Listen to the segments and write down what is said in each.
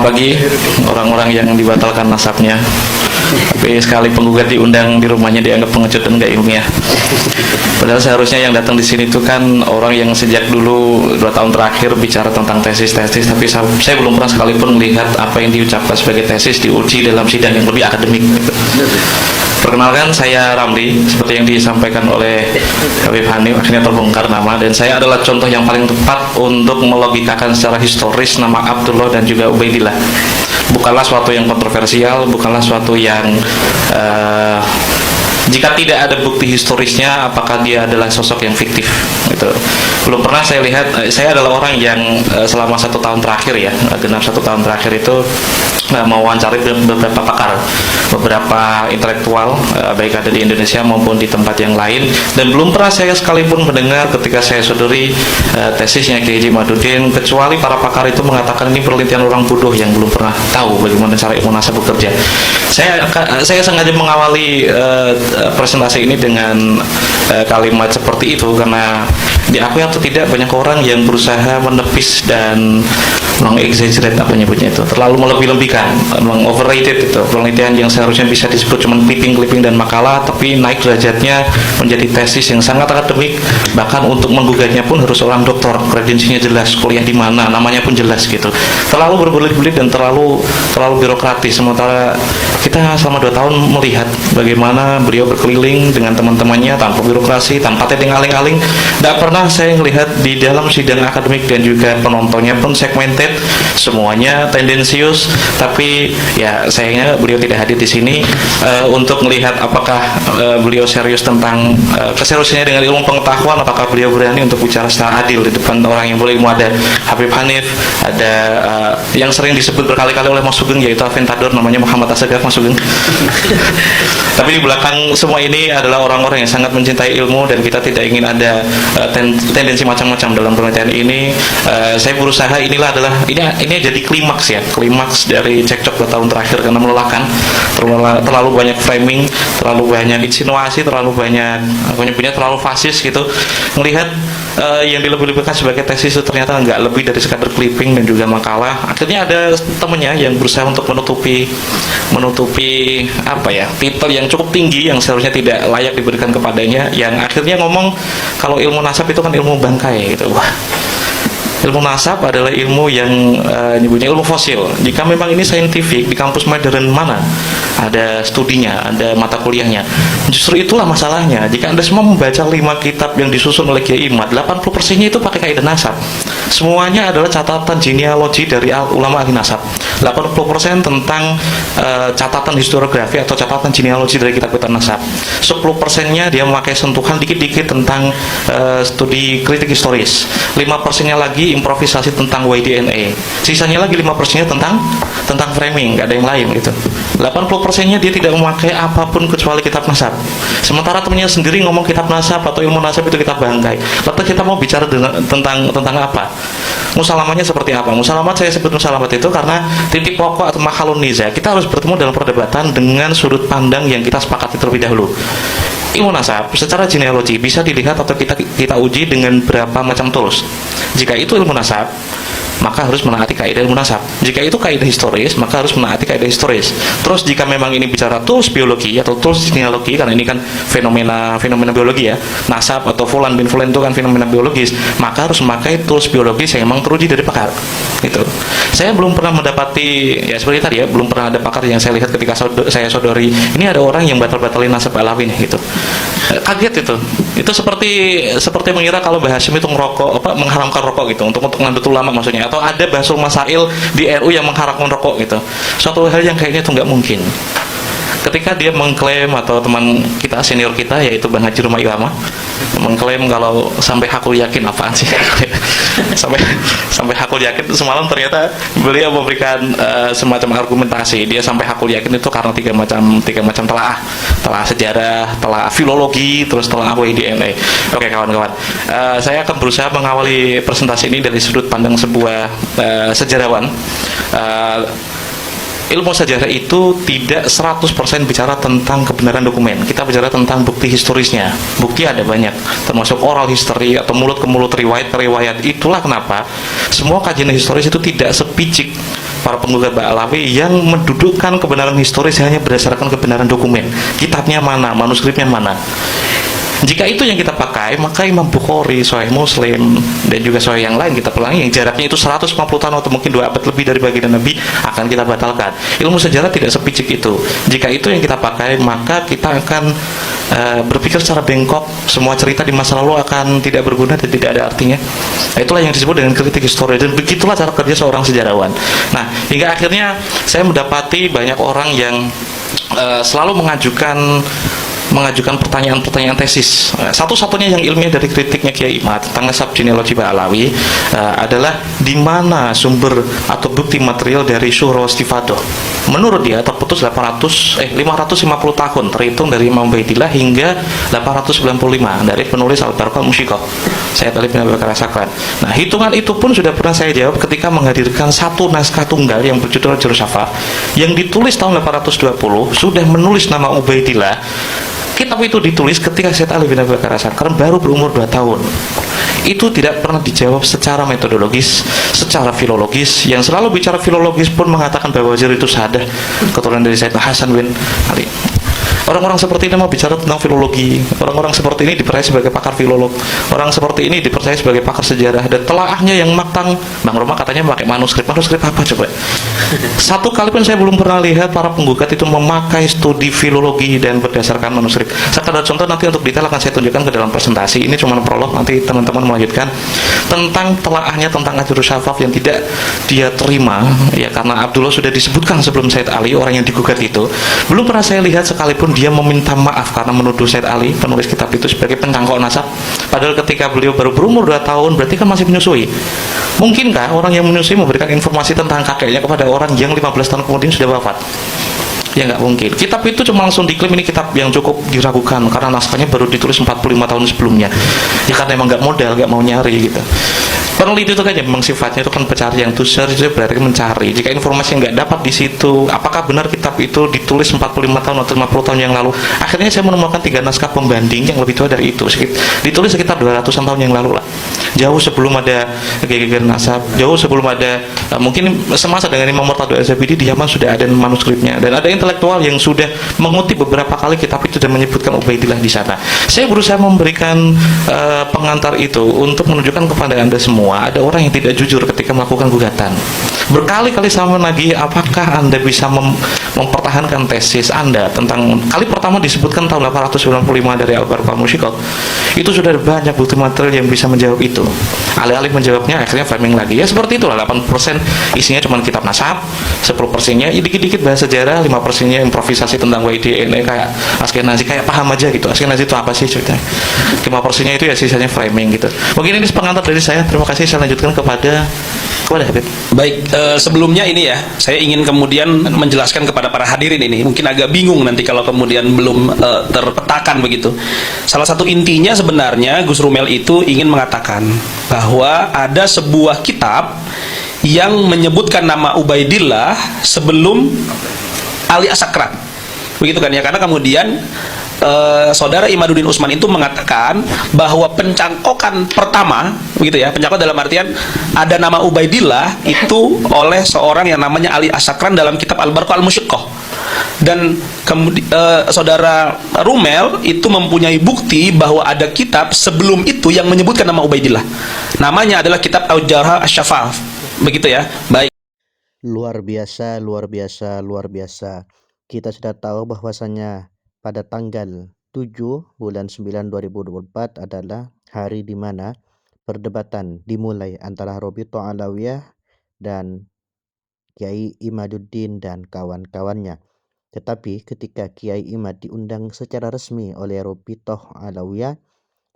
pagi orang-orang yang dibatalkan nasabnya, tapi sekali penggugat diundang di rumahnya dianggap pengecut dan nggak ilmiah. Padahal seharusnya yang datang di sini itu kan orang yang sejak dulu 2 tahun terakhir bicara tentang tesis, tapi saya belum pernah sekalipun melihat apa yang diucapkan sebagai tesis diuji dalam sidang yang lebih akademik. Perkenalkan, saya Ramli, seperti yang disampaikan oleh Habib Hanif, akhirnya terbongkar nama, dan saya adalah contoh yang paling tepat untuk melogikakan secara historis nama Abdullah dan juga Ubaidillah. Bukanlah suatu yang kontroversial, bukanlah suatu yang jika tidak ada bukti historisnya, apakah dia adalah sosok yang fiktif? Gitu. Belum pernah saya lihat. Saya adalah orang yang selama 1 tahun terakhir ya, genap 1 tahun terakhir itu mewawancari beberapa pakar, beberapa intelektual, baik ada di Indonesia maupun di tempat yang lain, dan belum pernah saya sekalipun mendengar ketika saya sodori tesisnya Kiai Haji Madudin, kecuali para pakar itu mengatakan ini penelitian orang bodoh yang belum pernah tahu bagaimana cara ilmu nasab bekerja. Saya sengaja mengawali presentasi ini dengan kalimat seperti itu karena diakui atau tidak banyak orang yang berusaha menepis dan meng-exaggerate apa nyebutnya itu, terlalu melebih-lebihkan, meng-overrated itu penelitian yang seharusnya bisa disebut cuma clipping dan makalah, tapi naik derajatnya menjadi tesis yang sangat akademik, bahkan untuk menggugatnya pun harus orang doktor, kredensinya jelas, kuliah di mana, namanya pun jelas gitu. Terlalu berbelit-belit dan terlalu birokratis, sementara kita selama 2 tahun melihat bagaimana beliau berkeliling dengan teman-temannya tanpa birokrasi, tanpa teteng aling-aling. Tidak pernah saya melihat di dalam sidang akademik dan juga penontonnya pun segmented, semuanya tendensius. Tapi ya sayangnya beliau tidak hadir di sini untuk melihat apakah beliau serius tentang keseriusannya dengan ilmu pengetahuan, apakah beliau berani untuk bicara secara adil di depan orang yang berilmu. Ada Habib Hanif, ada yang sering disebut berkali-kali oleh Mas Sugeng yaitu Aventador, namanya Muhammad Asegaf, Mas Sugeng. Tapi di belakang semua ini adalah orang-orang yang sangat mencintai ilmu, dan kita tidak ingin ada tendensi macam-macam dalam penelitian ini. Saya berusaha ini jadi klimaks dari cekcok 2 tahun terakhir karena melelahkan, terlalu banyak framing, terlalu banyak insinuasi, terlalu banyak terlalu fasis gitu. Melihat yang dilebih-lebihkan sebagai tesis itu ternyata nggak lebih dari sekadar clipping dan juga makalah. Akhirnya ada temannya yang berusaha untuk menutupi titel yang cukup tinggi yang seharusnya tidak layak diberikan kepadanya, yang akhirnya ngomong kalau ilmu nasab itu kan ilmu bangkai gitu. Wah, ilmu nasab adalah ilmu yang nyebutnya ilmu fosil. Jika memang ini saintifik, di kampus modern mana ada studinya, ada mata kuliahnya? Justru itulah masalahnya. Jika Anda semua membaca 5 kitab yang disusun oleh Kiai Imad, 80%-nya itu pakai kaidah nasab. Semuanya adalah catatan genealogi dari ulama ahli nasab. 80% tentang catatan historiografi atau catatan genealogi dari kitab-kitab nasab. 10%-nya dia memakai sentuhan dikit-dikit tentang studi kritik historis. 5%-nya lagi improvisasi tentang YDNA. Sisanya lagi 5%-nya tentang framing, nggak ada yang lain gitu. 80%-nya dia tidak memakai apapun kecuali kitab nasab. Sementara temannya sendiri ngomong kitab nasab atau ilmu nasab itu kitab bangkai. Lalu kita mau bicara tentang apa? Musalamatnya seperti apa? Musalamat, saya sebut musalamat itu karena titik pokok atau mahalun niza. Kita harus bertemu dalam perdebatan dengan sudut pandang yang kita sepakati terlebih dahulu. Ilmu nasab secara genealogi bisa dilihat atau kita uji dengan berapa macam tools. Jika itu ilmu nasab, maka harus menaati kaidah ilmu nasab. Jika itu kaidah historis, maka harus menaati kaidah historis. Terus jika memang ini bicara tools biologi atau tools genealogi, karena ini kan fenomena biologi ya, nasab atau fulan bin fulan itu kan fenomena biologis, maka harus memakai tools biologis yang memang teruji dari pakar. Gitu. Saya belum pernah mendapati, ya seperti tadi ya, belum pernah ada pakar yang saya lihat ketika saya sodori ini ada orang yang batal-batalin nasab alawin gitu. Kaget itu. Itu seperti mengira kalau Mbah Hashim itu mengharamkan rokok gitu untuk Nahdlatul Ulama maksudnya, atau ada Basul Masail di RU yang mengharamkan rokok gitu. Suatu hal yang kayaknya itu nggak mungkin. Ketika dia mengklaim, atau teman kita senior kita yaitu Bang Haji Rumah Ilama mengklaim kalau sampai hakul yakin, apaan sih sampai hakul yakin, semalam ternyata beliau memberikan semacam argumentasi. Dia sampai hakul yakin itu karena tiga macam telah sejarah, telah filologi, terus telah YDNA. Oke kawan-kawan, saya akan berusaha mengawali presentasi ini dari sudut pandang sebuah sejarawan. Ilmu sejarah itu tidak 100% bicara tentang kebenaran dokumen. Kita bicara tentang bukti historisnya. Bukti ada banyak, termasuk oral history atau mulut ke mulut, riwayat ke riwayat. Itulah kenapa semua kajian historis itu tidak sepicik para penggugat Ba'alawi yang mendudukkan kebenaran historis hanya berdasarkan kebenaran dokumen. Kitabnya mana, manuskripnya mana. Jika itu yang kita pakai, maka Imam Bukhari, Sahih Muslim, dan juga Sahih yang lain kita pelangi, yang jaraknya itu 150 tahun atau mungkin 2 abad lebih dari baginda Nabi, akan kita batalkan. Ilmu sejarah tidak sepicik itu. Jika itu yang kita pakai, maka kita akan berpikir secara bengkok, semua cerita di masa lalu akan tidak berguna dan tidak ada artinya. Nah, itulah yang disebut dengan kritik histori, dan begitulah cara kerja seorang sejarawan. Nah, hingga akhirnya saya mendapati banyak orang yang selalu mengajukan pertanyaan-pertanyaan tesis. Satu-satunya yang ilmiah dari kritiknya Kiai Imad tentang nasab genealogi Ba'alawi adalah di mana sumber atau bukti material dari Syuhra Wastifadoh. Menurut dia terputus 550 tahun terhitung dari Imam Ubaidillah hingga 895 dari penulis Al-Barqah Al-Musyiqah, Sayyid Ali bin Abi Bakar As-Sakran. Nah, hitungan itu pun sudah pernah saya jawab ketika menghadirkan satu naskah tunggal yang berjudul Jurus Syafa yang ditulis tahun 820, sudah menulis nama Ubaidillah. Kitab itu ditulis ketika Sayyid Ali bin Abi Bakar As-Sakran baru berumur 2 tahun. Itu tidak pernah dijawab secara metodologis, secara filologis. Yang selalu bicara filologis pun mengatakan bahwa Wazir itu sahadah keturunan dari Sayyid Hasan bin Ali. Orang-orang seperti ini mau bicara tentang filologi. Orang-orang seperti ini dipercaya sebagai pakar filolog. Orang seperti ini dipercaya sebagai pakar sejarah. Dan telaahnya yang matang, Bang Roma katanya pakai manuskrip. Manuskrip apa coba? Satu kali pun saya belum pernah lihat para penggugat itu memakai studi filologi dan berdasarkan manuskrip. Sekadar contoh, nanti untuk detail akan saya tunjukkan ke dalam presentasi. Ini cuma prolog, nanti teman-teman melanjutkan tentang telaahnya tentang Ajurus Syafaf yang tidak dia terima, ya karena Abdullah sudah disebutkan sebelum Said Ali, orang yang digugat itu. Belum pernah saya lihat sekalipun dia meminta maaf karena menuduh Said Ali, penulis kitab itu, sebagai pencangkok nasab. Padahal ketika beliau baru berumur 2 tahun, berarti kan masih menyusui. Mungkinkah orang yang menyusui memberikan informasi tentang kakeknya kepada orang yang 15 tahun kemudian sudah wafat? Ya nggak mungkin. Kitab itu cuma langsung diklaim ini kitab yang cukup diragukan karena naskahnya baru ditulis 45 tahun sebelumnya. Ya karena emang nggak modal, nggak mau nyari gitu. Peneliti itu kan memang sifatnya itu kan pencari, yang to search itu berarti mencari. Jika informasi yang nggak dapat di situ, apakah benar kitab itu ditulis 45 tahun atau 50 tahun yang lalu? Akhirnya saya menemukan 3 naskah pembanding yang lebih tua dari itu. Ditulis sekitar 200-an tahun yang lalu lah. Jauh sebelum ada geger nasab, jauh sebelum ada mungkin semasa dengan Imam Murtado Az-Zabidi di Yaman sudah ada manuskripnya, dan ada intelektual yang sudah mengutip beberapa kali kitab itu dan menyebutkan Ubaidillah di sana. Saya berusaha memberikan pengantar itu untuk menunjukkan kepada Anda semua ada orang yang tidak jujur ketika melakukan gugatan. Berkali-kali saya menagih, apakah Anda bisa mempertahankan tesis Anda tentang, kali pertama disebutkan tahun 895 dari Al-Barqah Al-Musyiqah. Itu sudah banyak bukti material yang bisa menjawab itu. Alih-alih menjawabnya akhirnya framing lagi. Ya seperti itulah, 8% isinya cuma kitab nasab, 10%-nya dikit-dikit bahasa sejarah, 5%-nya improvisasi tentang WIDN kayak Askenazi, kayak paham aja gitu. Askenazi itu apa sih ceritanya? 5%-nya itu ya sisanya framing gitu. Mungkin ini pengantar dari saya. Terima kasih, saya lanjutkan kepada Habib. Baik, sebelumnya ini ya, saya ingin kemudian menjelaskan kepada para hadirin ini, mungkin agak bingung nanti kalau kemudian belum terpetakan begitu. Salah satu intinya sebenarnya Gus Rumel itu ingin mengatakan bahwa ada sebuah kitab yang menyebutkan nama Ubaidillah sebelum Ali As-Sakran, begitu kan ya, karena kemudian saudara Imaduddin Utsman itu mengatakan bahwa pencangkokan pertama, begitu ya, pencangkok dalam artian ada nama Ubaidillah itu oleh seorang yang namanya Ali As-Sakran dalam kitab Al-Barqah Al-Musyiqah. Dan kemudian saudara Rumel itu mempunyai bukti bahwa ada kitab sebelum itu yang menyebutkan nama Ubaidillah. Namanya adalah kitab Al-Jarh Asy-Syafaf. Begitu ya. Baik. Luar biasa, luar biasa, luar biasa. Kita sudah tahu bahwasanya pada tanggal 7 bulan 9 2024 adalah hari di mana perdebatan dimulai antara Robito Alawiyah dan Kiai Imaduddin dan kawan-kawannya. Tetapi ketika Kiai Imad diundang secara resmi oleh Robito Alawiyah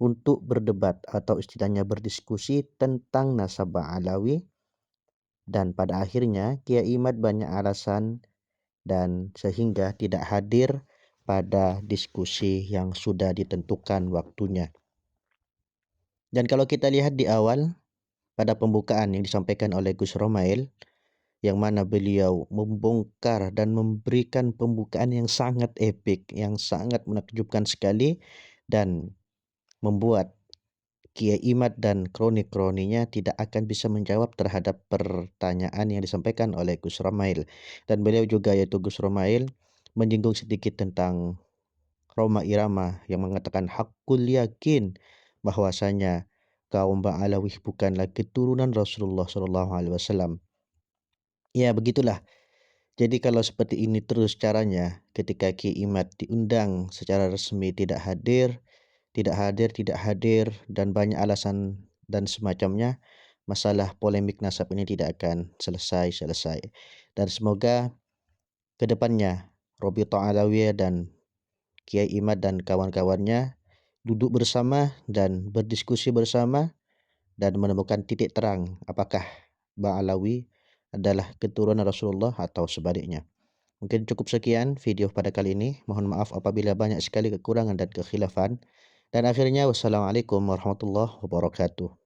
untuk berdebat atau istilahnya berdiskusi tentang nasabah Alawi, dan pada akhirnya Kiai Imad banyak alasan dan sehingga tidak hadir pada diskusi yang sudah ditentukan waktunya. Dan kalau kita lihat di awal pada pembukaan yang disampaikan oleh Gus Romail, yang mana beliau membongkar dan memberikan pembukaan yang sangat epik, yang sangat menakjubkan sekali, dan membuat Kiai Imad dan kroni-kroninya tidak akan bisa menjawab terhadap pertanyaan yang disampaikan oleh Gus Romail. Dan beliau juga, yaitu Gus Romail, menyinggung sedikit tentang Roma Irama yang mengatakan hakul yakin bahwasanya kaum Ba'alawih bukanlah keturunan Rasulullah SAW. Ya begitulah. Jadi kalau seperti ini terus caranya, ketika Kiai Imad diundang secara resmi tidak hadir, dan banyak alasan dan semacamnya, masalah polemik nasab ini tidak akan selesai. Dan semoga kedepannya Robito Alawiyah dan Kiai Imad dan kawan-kawannya duduk bersama dan berdiskusi bersama dan menemukan titik terang apakah Ba'alawi adalah keturunan Rasulullah atau sebaliknya. Mungkin cukup sekian video pada kali ini. Mohon maaf apabila banyak sekali kekurangan dan kekhilafan. Dan akhirnya wassalamualaikum warahmatullahi wabarakatuh.